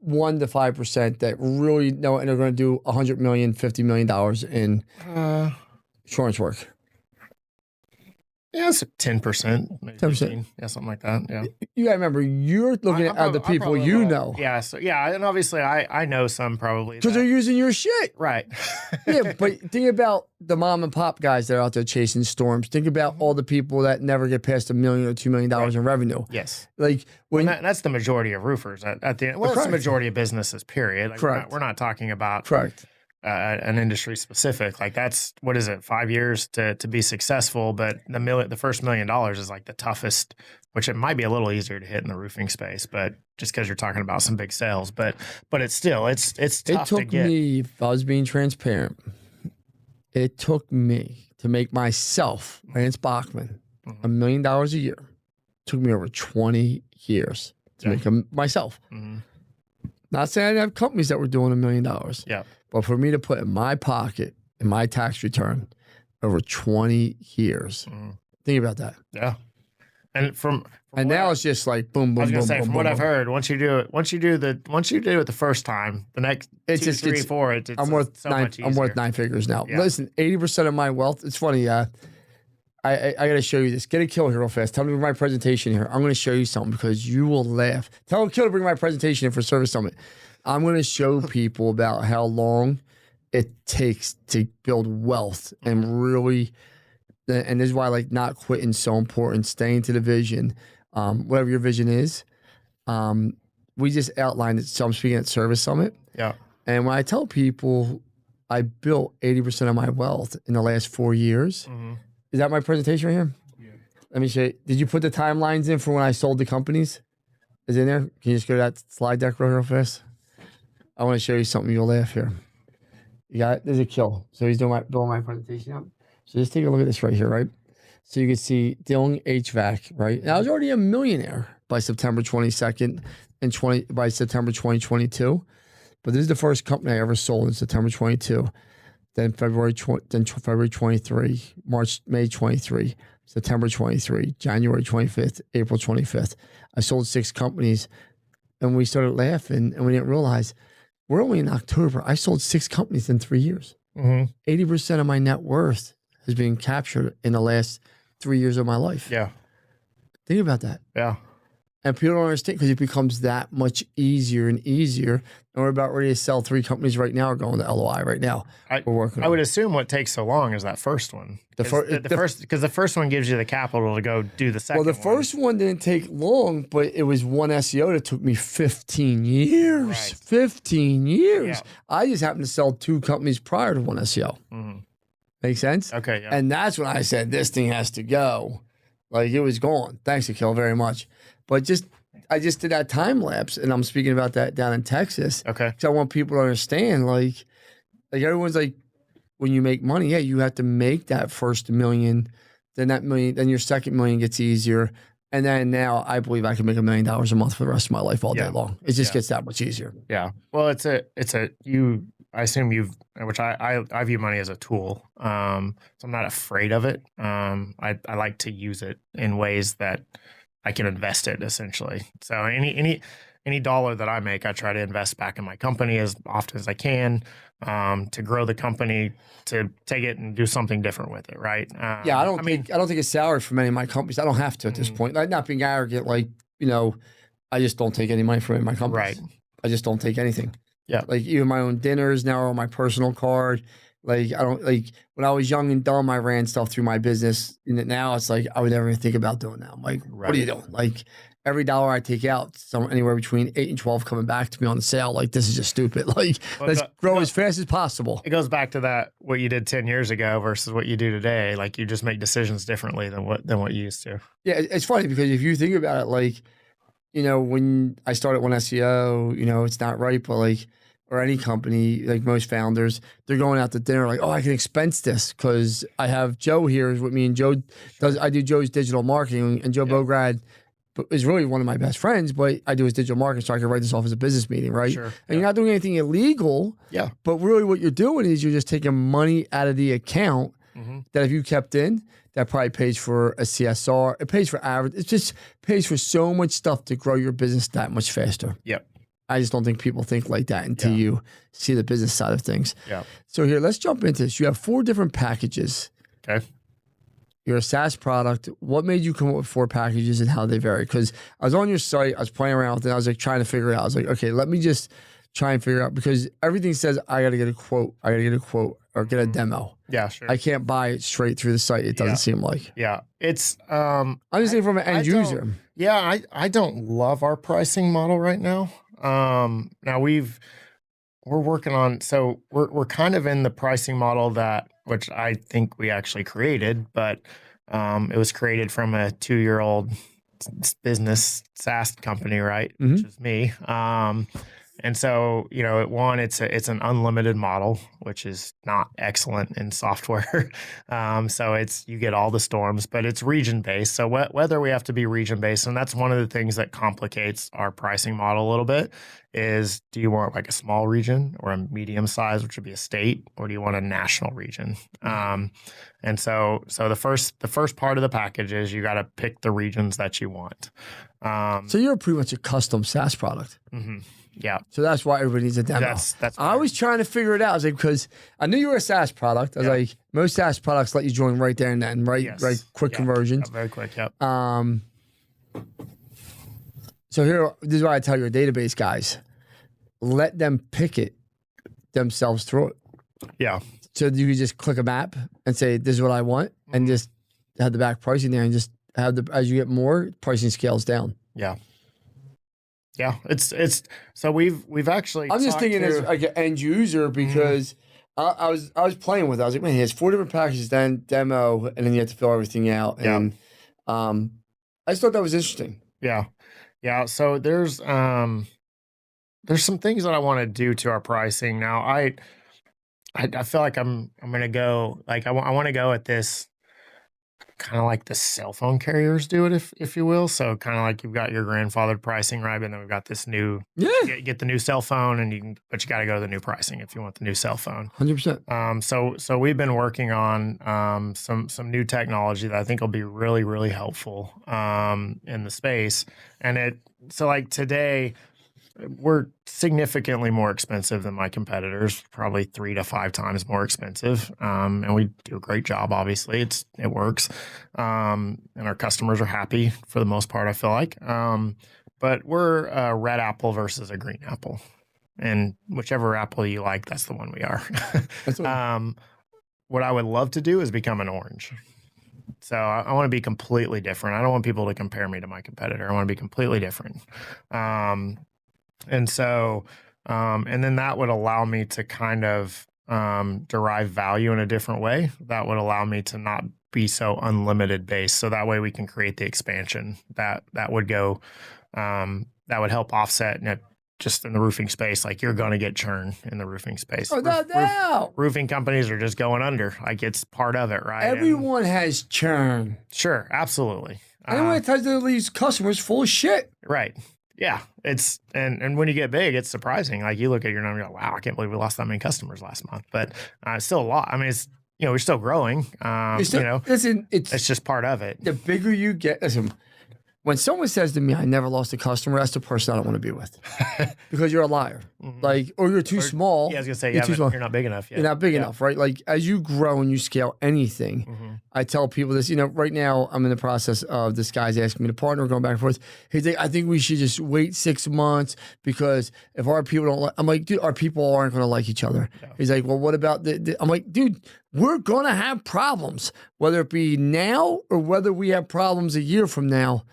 1 to 5% that really know it, and they're going to do $100 million, $50 million in insurance work. Yeah, it's 10%, maybe 10%. 15%. Yeah, something like that. Yeah. You got to remember, you're looking at the people you know. Yeah. So and obviously I know some probably because they're using your shit. Right. Yeah, but think about the mom and pop guys that are out there chasing storms. Think about all the people that never get past $1 million or $2 million in revenue. Yes. Like that's the majority of roofers at the end. Well, that's the majority of businesses. Period. Like Correct. We're not talking about correct. An industry specific. Like that's what is it? 5 years to be successful, but the first $1 million is like the toughest. Which it might be a little easier to hit in the roofing space, but just because you're talking about some big sales, but it's still it's tough to get. It took me, if I was being transparent, it took me to make myself, Lance Bachmann, $1 million a year. It took me over 20 years to make them myself. Not saying I didn't have companies that were doing $1 million. Yeah. But for me to put in my pocket, in my tax return, over 20 years. Think about that. Yeah. And now it's just like boom, boom, I was boom, gonna say, boom, from boom, what I've boom. heard, once you do it the first time, the next It 2, just 3, gets- 4, it's I'm worth so nine. much easier. I'm worth 9 figures now. Yeah. Listen, 80% of my wealth. It's funny. I got to show you this. Get a Kill here real fast. Tell me to bring my presentation here. I'm going to show you something because you will laugh. Tell Kill to bring my presentation in for Service Summit. I'm going to show people about how long it takes to build wealth and really. And this is why like not quitting is so important. Staying to the vision, whatever your vision is. We just outlined it. So I'm speaking at Service Summit. Yeah. And when I tell people I built 80% of my wealth in the last 4 years, is that my presentation right here? Yeah. Let me show you. Did you put the timelines in for when I sold the companies? Is it in there? Can you just go to that slide deck real fast? I want to show you something. You'll laugh here. You got it? There's a Kill. So he's doing my presentation out. So just take a look at this right here, right? So you can see Dylan HVAC, right? And I was already a millionaire by September 22nd and by September 2022. But this is the first company I ever sold in September 22. Then February 23, May 23, September 23, January 25th, April 25th. I sold 6 companies, and we started laughing, and we didn't realize we're only in October. I sold 6 companies in 3 years. 80% of my net worth has been captured in the last 3 years of my life. Yeah. Think about that. Yeah. And people don't understand because it becomes that much easier and easier. And we're about ready to sell 3 companies right now, or going to LOI right now. We're working. I would assume what takes so long is that first one. Because the first one gives you the capital to go do the second one. Well, the first one didn't take long, but it was one SEO that took me 15 years. Right. 15 years. Yeah. I just happened to sell 2 companies prior to one SEO. Make sense? Okay. Yeah. And that's when I said, this thing has to go. Like, it was gone. Thanks, Akil, very much. But I just did that time lapse, and I'm speaking about that down in Texas. Okay. Because I want people to understand, like everyone's like, when you make money, yeah, you have to make that first million, then your second million gets easier. And then now I believe I can make $1 million a month for the rest of my life all day long. It just gets that much easier. Yeah. Well, I assume which I view money as a tool. So I'm not afraid of it. I like to use it in ways that I can invest it, essentially. So any dollar that I make, I try to invest back in my company as often as I can, to grow the company, to take it and do something different with it, right? I don't take a salary from any of my companies. I don't have to at this point. Like, not being arrogant, like, I just don't take any money from any of my companies. Right. I just don't take anything. Yeah. Like, even my own dinners now are on my personal card. Like, I don't, like, when I was young and dumb, I ran stuff through my business. And now it's like, I would never even think about doing that. I'm like, What are you doing? Like, every dollar I take out, anywhere between 8 and 12 coming back to me on the sale. Like, this is just stupid. Like, let's grow as fast as possible. It goes back to that, what you did 10 years ago versus what you do today. Like, you just make decisions differently than what you used to. Yeah, it's funny because if you think about it, like, when I started one SEO, it's not right, but like, or any company, like most founders, they're going out to dinner like, oh, I can expense this because I have Joe here is with me, and I do Joe's digital marketing, and Joe Bograd is really one of my best friends, but I do his digital marketing, so I can write this off as a business meeting, right? Sure. And you're not doing anything illegal, but really what you're doing is you're just taking money out of the account that if you kept in, that probably pays for a CSR, it pays for average, it just pays for so much stuff to grow your business that much faster. Yep. I just don't think people think like that until you see the business side of things. Yeah. So here, let's jump into this. You have 4 different packages. Okay. You're a SaaS product. What made you come up with 4 packages and how they vary? Because I was on your site, I was playing around with it, I was like trying to figure it out. I was like, okay, let me just try and figure it out, because everything says I got to get a quote. I got to get a quote or get a demo. Yeah, sure. I can't buy it straight through the site. It doesn't seem like. Yeah. It's I'm just saying from an end user. Yeah, I don't love our pricing model right now. Now we're working on, so we're kind of in the pricing model which I think we actually created, but it was created from a 2-year-old business SaaS company, right? Which is me. And so, it's an unlimited model, which is not excellent in software. So you get all the storms, but it's region based. So whether we have to be region based, and that's one of the things that complicates our pricing model a little bit, is do you want like a small region or a medium size, which would be a state, or do you want a national region? And so the first part of the package is you got to pick the regions that you want. So you're pretty much a custom SaaS product. Mm-hmm. Yeah. So that's why everybody needs a demo. That's I was trying to figure it out. I was like, because I knew you were a SaaS product. I was like, most SaaS products let you join right there and then, right? Yes. Right, quick conversions. Yeah, very quick. Yep. So here, this is why I tell your database guys, let them pick it themselves through it. Yeah. So you can just click a map and say, this is what I want, and just have the back pricing there, and just have as you get more, pricing scales down. Yeah. Yeah. It's so we've actually I'm just thinking as like an end user, because I was playing with it. I was like, man, he has 4 different packages, then demo, and then you have to fill everything out. And I just thought that was interesting. Yeah. Yeah. So there's some things that I want to do to our pricing. Now I feel like I'm going to go, like, I want to go at this kind of like the cell phone carriers do it, if you will. So kind of like you've got your grandfathered pricing, right? And then we've got this new, get the new cell phone, and but you got to go to the new pricing if you want the new cell phone. 100%. So we've been working on some new technology that I think will be really, really helpful in the space. And so like today, we're significantly more expensive than my competitors, probably 3 to 5 times more expensive. And we do a great job, obviously. It works. And our customers are happy for the most part, I feel like. But we're a red apple versus a green apple. And whichever apple you like, that's the one we are. What I would love to do is become an orange. So I want to be completely different. I don't want people to compare me to my competitor. I want to be completely different. And so, and then that would allow me to kind of derive value in a different way. That would allow me to not be so unlimited based. So that way we can create the expansion that would go, that would help offset just in the roofing space. Like, you're going to get churn in the roofing space. Oh, no doubt. Roofing companies are just going under. Like, it's part of it, right? Everyone has churn. Sure, absolutely. Anyone that tries to leave customers full of shit. Right. Yeah, it's and when you get big, it's surprising. Like, you look at your number, you're like, wow, I can't believe we lost that many customers last month. But it's still a lot. I mean, it's we're still growing. Listen, it's just part of it. The bigger you get, listen. When someone says to me, "I never lost a customer," that's the person I don't want to be with, because you're a liar. Like, or you're too small. Yeah, I was gonna say, you're not big enough yet. You're not big enough, right? Like, as you grow and you scale anything, I tell people this. Right now I'm in the process of this guy's asking me to partner, going back and forth. He's like, I think we should just wait 6 months, because if our people don't, I'm like, dude, our people aren't going to like each other. Yeah. He's like, well, what about I'm like, dude, we're going to have problems, whether it be now or whether we have problems a year from now.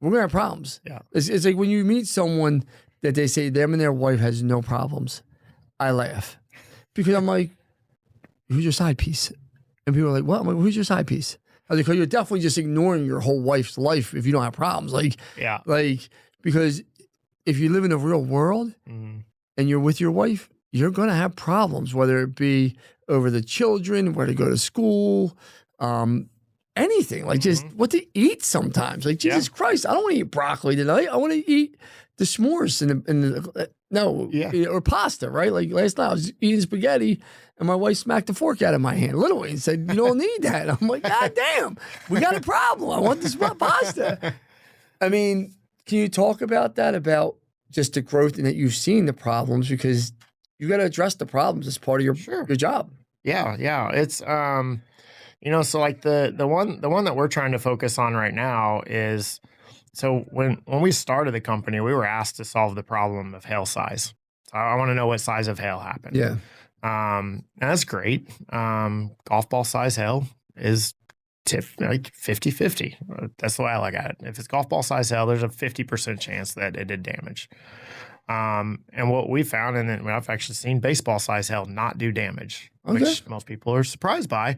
We're going to have problems. Yeah. It's like when you meet someone that they say them and their wife has no problems, I laugh, because I'm like, who's your side piece? And people are like, what? I'm like, who's your side piece? I was like, because you're definitely just ignoring your whole wife's life if you don't have problems. Like, because if you live in the real world and you're with your wife, you're going to have problems, whether it be over the children, where to go to school, anything, like just what to eat sometimes. Like, Jesus Christ, I don't want to eat broccoli tonight. I want to eat the s'mores or pasta, right? Like, last night I was eating spaghetti and my wife smacked the fork out of my hand, literally, and said, "You don't need that." I'm like, God damn, we got a problem. I want this pasta. I mean, can you talk about that, about just the growth and that you've seen the problems, because you got to address the problems as part of your job. Yeah. It's, so like the one that we're trying to focus on right now is, so when we started the company, we were asked to solve the problem of hail size. So I want to know what size of hail happened. Yeah. And that's great. Golf ball size hail is like 50-50. That's the way I look at it. If it's golf ball size hail, there's a 50% chance that it did damage. And what we found, and then I've actually seen baseball size hail not do damage, Okay. which most people are surprised by.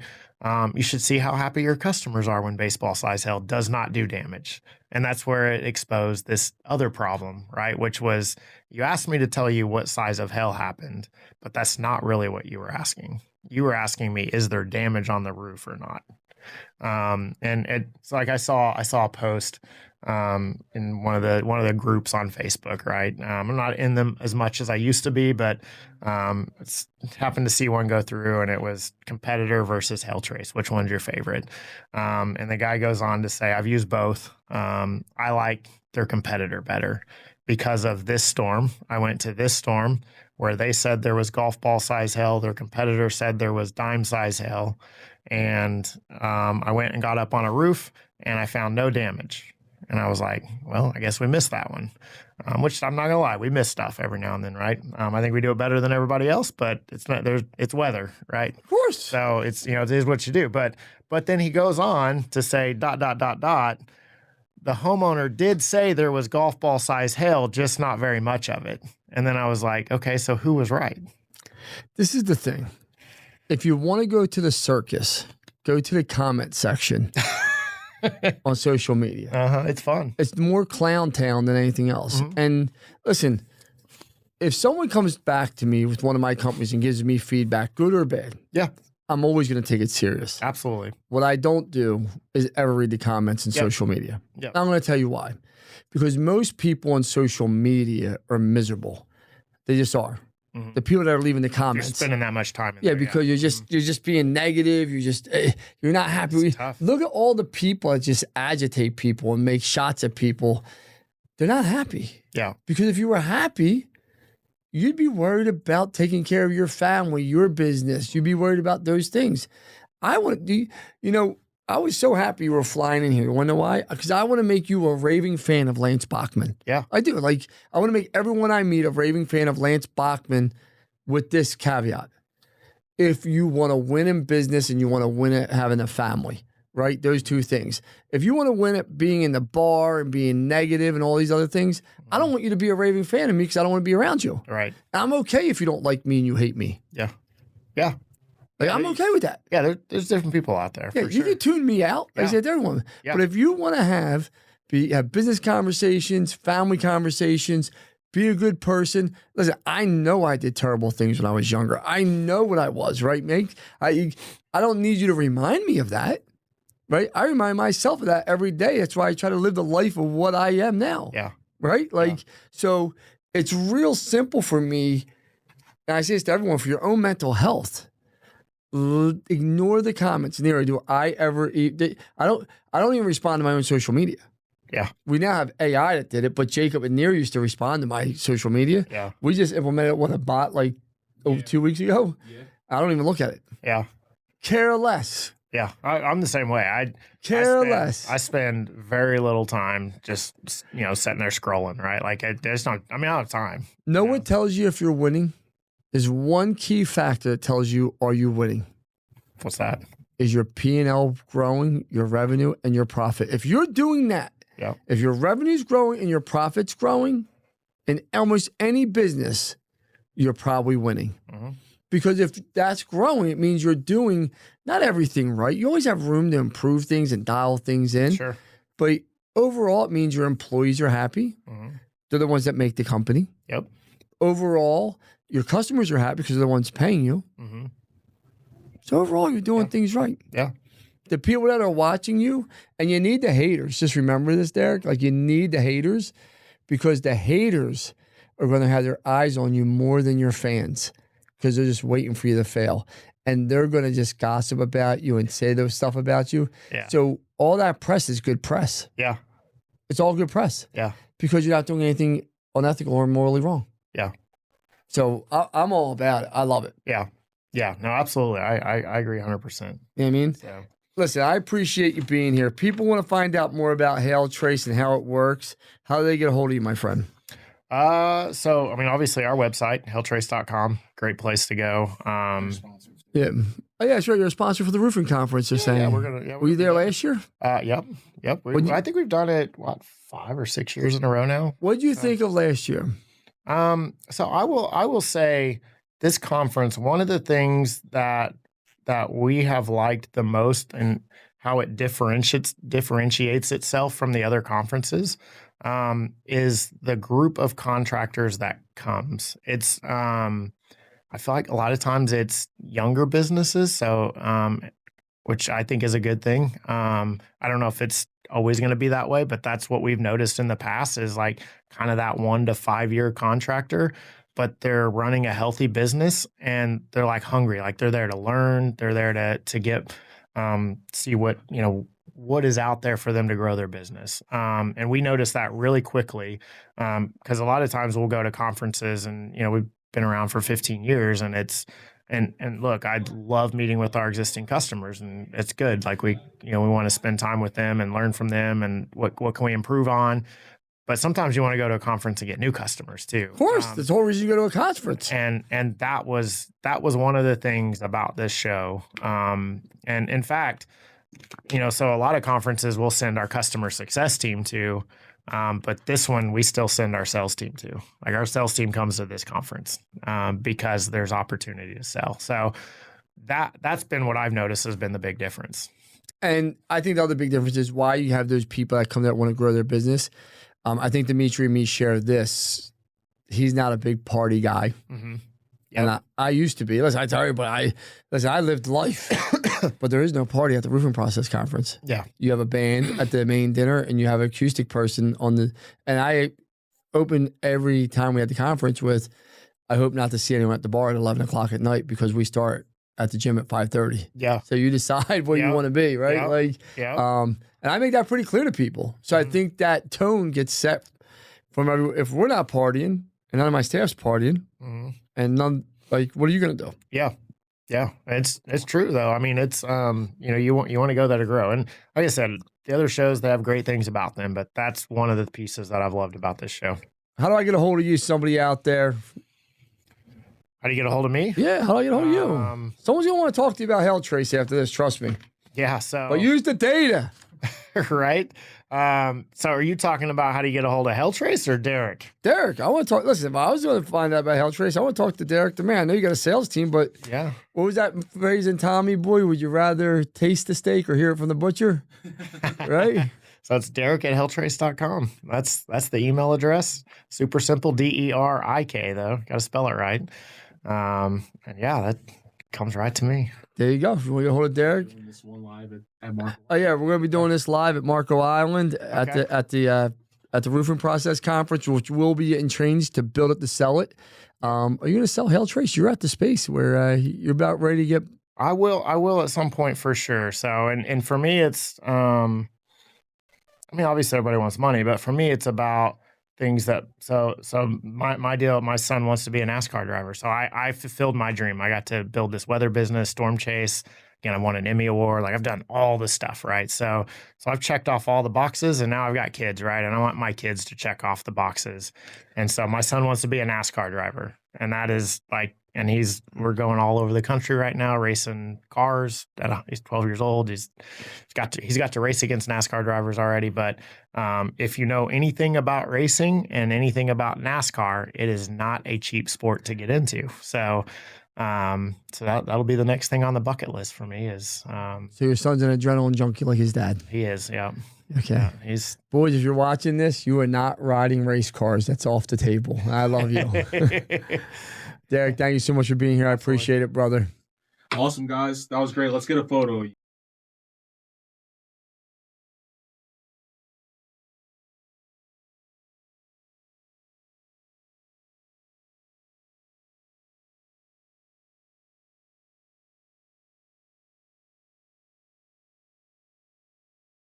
You should see how happy your customers are when baseball size hail does not do damage. And that's where it exposed this other problem, right? Which was, you asked me to tell you what size of hail happened, but that's not really what you were asking. You were asking me, is there damage on the roof or not? And it's like I saw a post in one of the groups on Facebook, right? I'm not in them as much as I used to be, but it's happened to see one go through, and it was competitor versus HailTrace. Which one's your favorite? And the guy goes on to say, I've used both. I like their competitor better because of this storm. I went to this storm where they said there was golf ball size hail. Their competitor said there was dime size hail. And I went and got up on a roof, and I found no damage. And I was like, well, I guess we missed that one, which I'm not going to lie. We miss stuff every now and then, right? I think we do it better than everybody else, but it's weather, right? Of course. So it's, it is what you do. But then he goes on to say, ... The homeowner did say there was golf ball size hail, just not very much of it. And then I was like, okay, so who was right? This is the thing. If you want to go to the circus, go to the comment section on social media. It's fun. It's more clown town than anything else. Mm-hmm. And listen, if someone comes back to me with one of my companies and gives me feedback, good or bad, Yeah, I'm always going to take it serious. absolutely. What I don't do is ever read the comments in Yep. social media. Yep. I'm going to tell you why. Because most people on social media are miserable. They just are. Mhm. The people that are leaving the You're comments. spending that much time in Yeah, there, because you're just being negative. You're not happy. It's tough. Look at all the people that just agitate people and make shots at people. They're not happy. Yeah. Because if you were happy, you'd be worried about taking care of your family, your business. You'd be worried about those things. I was so happy you were flying in here. You want to know why? Because I want to make you a raving fan of Lance Bachmann. Yeah. I do. I want to make everyone I meet a raving fan of Lance Bachmann with this caveat. If you want to win in business and you want to win at having a family, right? Those two things. If you want to win at being in the bar and being negative and all these other things, I don't want you to be a raving fan of me because I don't want to be around you. Right. I'm okay if you don't like me and you hate me. Yeah. Yeah. I'm okay with that. Yeah. There's different people out there. Yeah, for you sure. can tune me out. Like I Yeah. said to everyone. Yeah. But if you want to have business conversations, family conversations, be a good person. Listen, I know I did terrible things when I was younger. I know what I was, right, Meg? I don't need you to remind me of that, right? I remind myself of that every day. That's why I try to live the life of what I am now. Yeah. Right? So it's real simple for me. And I say this to everyone, for your own mental health. Ignore the comments. Nero, do I ever eat? I don't even respond to my own social media. Yeah. We now have AI that did it, but Jacob and Nero used to respond to my social media. Yeah. We just implemented it with a bot 2 weeks ago. Yeah. I don't even look at it. Yeah. Care less. Yeah. I'm the same way. I Less. I spend very little time just, sitting there scrolling, right? Like I don't have time. Know what tells you if you're winning? There's one key factor that tells you, are you winning? What's that? Is your P&L growing, your revenue, and your profit. If you're doing that, Yeah. if your revenue's growing and your profit's growing, in almost any business, you're probably winning. Mhm. Because if that's growing, it means you're doing not everything right. You always have room to improve things and dial things in. Sure. But overall, it means your employees are happy. Mhm. They're the ones that make the company. Yep. Overall, your customers are happy because they're the ones paying you. Mm-hmm. So overall, you're doing things right. Yeah. The people that are watching you, and you need the haters. Just remember this, Derik. You need the haters because the haters are going to have their eyes on you more than your fans because they're just waiting for you to fail. And they're going to just gossip about you and say those stuff about you. Yeah. So all that press is good press. Yeah. It's all good press Yeah. because you're not doing anything unethical or morally wrong. Yeah. So I'm all about it. I love it. Yeah. Yeah. No, absolutely. I agree 100%. You know what I mean? So. Listen, I appreciate you being here. People want to find out more about HailTrace and how it works. How do they get a hold of you, my friend? Obviously our website, HailTrace.com, great place to go. Yeah. Oh, yeah, that's right. You're a sponsor for the roofing conference, they're saying. Yeah, we're gonna. Were you there last year? Yep. What'd you- I think we've done it 5 or 6 years in a row now. What did you think of last year? So I will say this conference, one of the things that we have liked the most and how it differentiates itself from the other conferences, is the group of contractors that comes. It's I feel like a lot of times it's younger businesses, so which I think is a good thing. I don't know if it's always going to be that way, but that's what we've noticed in the past is like kind of that 1 to 5 year contractor, but they're running a healthy business and they're like hungry, like they're there to learn, they're there to get see what what is out there for them to grow their business. And we noticed that really quickly because a lot of times we'll go to conferences and we've been around for 15 years and it's and look, I love meeting with our existing customers and it's good. Like we want to spend time with them and learn from them and what can we improve on. But sometimes you want to go to a conference and get new customers too. Of course, that's the whole reason you go to a conference. And that was one of the things about this show. And in fact, so a lot of conferences we'll send our customer success team to, but this one we still send our sales team to. Like our sales team comes to this conference because there's opportunity to sell. So that's been what I've noticed has been the big difference. And I think the other big difference is why you have those people that come that want to grow their business. I think Dimitri and me share this. He's not a big party guy. Mm-hmm. Yep. And I used to be. Listen, I tell you, but I lived life. But there is no party at the roofing process conference. Yeah. You have a band at the main dinner and you have an acoustic person and I open every time we had the conference with, I hope not to see anyone at the bar at 11 o'clock at night because we start at the gym at 5:30. Yeah. So you decide where you want to be, right? And I make that pretty clear to people. So I think that tone gets set from if we're not partying and none of my staff's partying and none, like, what are you going to do? Yeah. Yeah. It's true though. I mean, it's, you want to go there to grow. And like I said, the other shows, they have great things about them, but that's one of the pieces that I've loved about this show. How do I get a hold of you? Somebody out there. How do you get a hold of me? Yeah, how do I get a hold of you? Someone's going to want to talk to you about HailTrace after this, trust me. Yeah, so... But use the data. Right? So are you talking about how do you get a hold of HailTrace or Derik? Derik, I want to talk... Listen, if I was going to find out about HailTrace, I want to talk to Derik the man. I know you got a sales team, but... Yeah. What was that phrase in Tommy Boy? Would you rather taste the steak or hear it from the butcher? Right? So it's Derik at HailTrace.com. That's the email address. Super simple, Derik, though. Got to spell it right. And yeah, that comes right to me. There you go. If you want to get a hold of Derik. Doing this one live at Marco. Oh yeah, we're gonna be doing this live at Marco Island at the roofing process conference, which will be getting changed to build it to sell it. Are you gonna sell HailTrace? You're at the space where you're about ready to get. I will at some point for sure. So and for me, it's I mean, obviously everybody wants money, but for me, it's about things that so my deal. My son wants to be a NASCAR driver, so I fulfilled my dream. I got to build this weather business, Storm Chase. Again, I won an Emmy award. Like I've done all the stuff, right? So I've checked off all the boxes, and now I've got kids, right? And I want my kids to check off the boxes. And so my son wants to be a NASCAR driver, and that is like, and we're going all over the country right now racing cars. He's 12 years old. He's got to race against NASCAR drivers already. But if you know anything about racing and anything about NASCAR, it is not a cheap sport to get into. So that'll be the next thing on the bucket list for me is. So your son's an adrenaline junkie like his dad. He is, yeah. Okay. Yeah, boys, if you're watching this, you are not riding race cars. That's off the table. I love you. Derik, thank you so much for being here. I appreciate it, brother. Awesome, guys. That was great. Let's get a photo.